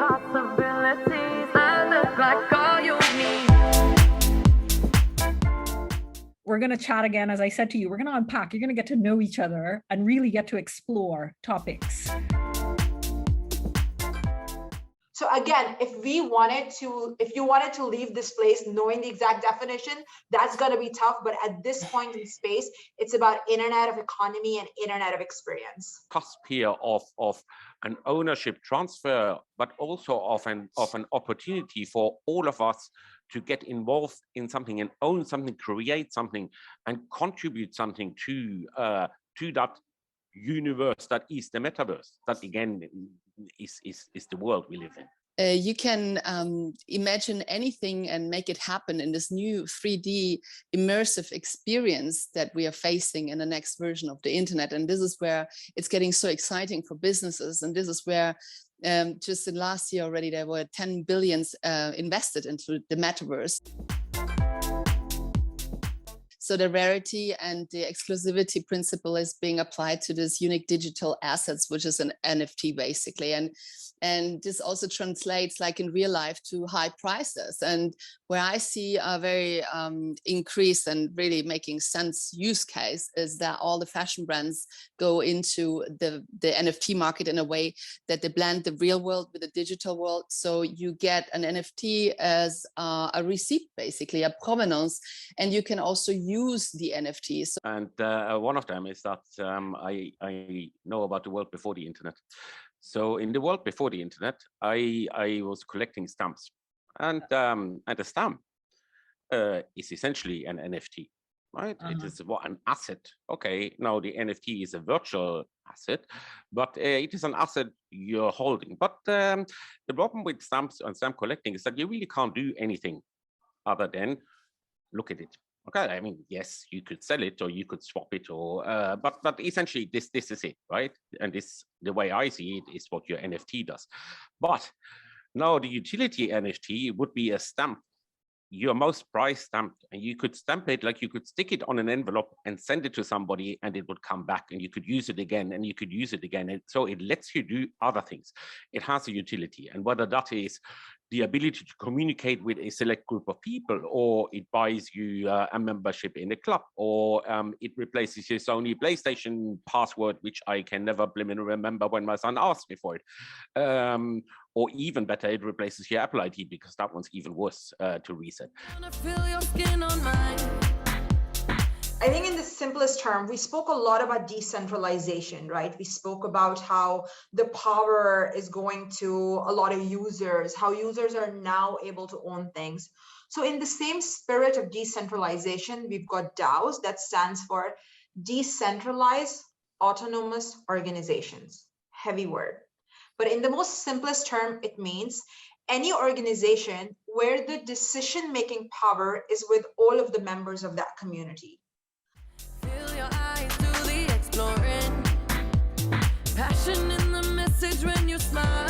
possibilities. I look like all you need. We're going to chat again. As I said to you, we're going to unpack. You're going to get to know each other and really get to explore topics. So again, if you wanted to leave this place knowing the exact definition, that's going to be tough. But at this point in space, it's about Internet of Economy and Internet of Experience. Cusp here of an ownership transfer, but also of an opportunity for all of us to get involved in something and own something, create something, and contribute something to that universe that is the metaverse. That again is the world we live in. You can imagine anything and make it happen in this new 3D immersive experience that we are facing in the next version of the internet. And this is where it's getting so exciting for businesses. And this is where just in last year already, there were 10 billion invested into the metaverse. So the rarity and the exclusivity principle is being applied to this unique digital assets, which is an NFT basically. And this also translates like in real life to high prices. And where I see a very increase and really making sense use case is that all the fashion brands go into the NFT market in a way that they blend the real world with the digital world. So you get an NFT as a receipt, basically a provenance, and you can also use the NFTs. And one of them is that I know about the world before the internet. So in the world before the internet, I was collecting stamps, and a stamp is essentially an NFT, right? It is an asset. Okay, now the NFT is a virtual asset, but it is an asset you're holding. But the problem with stamps and stamp collecting is that you really can't do anything other than look at it. Okay, I mean, yes, you could sell it or you could swap it, or but essentially this is it, right? And this, the way I see it, is what your NFT does. But now the utility NFT would be a stamp, your most prized stamp, and you could stamp it like you could stick it on an envelope and send it to somebody, and it would come back, and you could use it again, and you could use it again. And so it lets you do other things. It has a utility, and whether that is the ability to communicate with a select group of people, or it buys you a membership in a club, or it replaces your Sony PlayStation password, which I can never remember when my son asked me for it. Or even better, it replaces your Apple ID, because that one's even worse to reset. I think in the simplest term, we spoke a lot about decentralization, right? We spoke about how the power is going to a lot of users, how users are now able to own things. So in the same spirit of decentralization, we've got DAOs, that stands for Decentralized Autonomous Organizations. Heavy word. But in the most simplest term, it means any organization where the decision-making power is with all of the members of that community. Fill your eyes to the exploring. Passion in the message when you smile.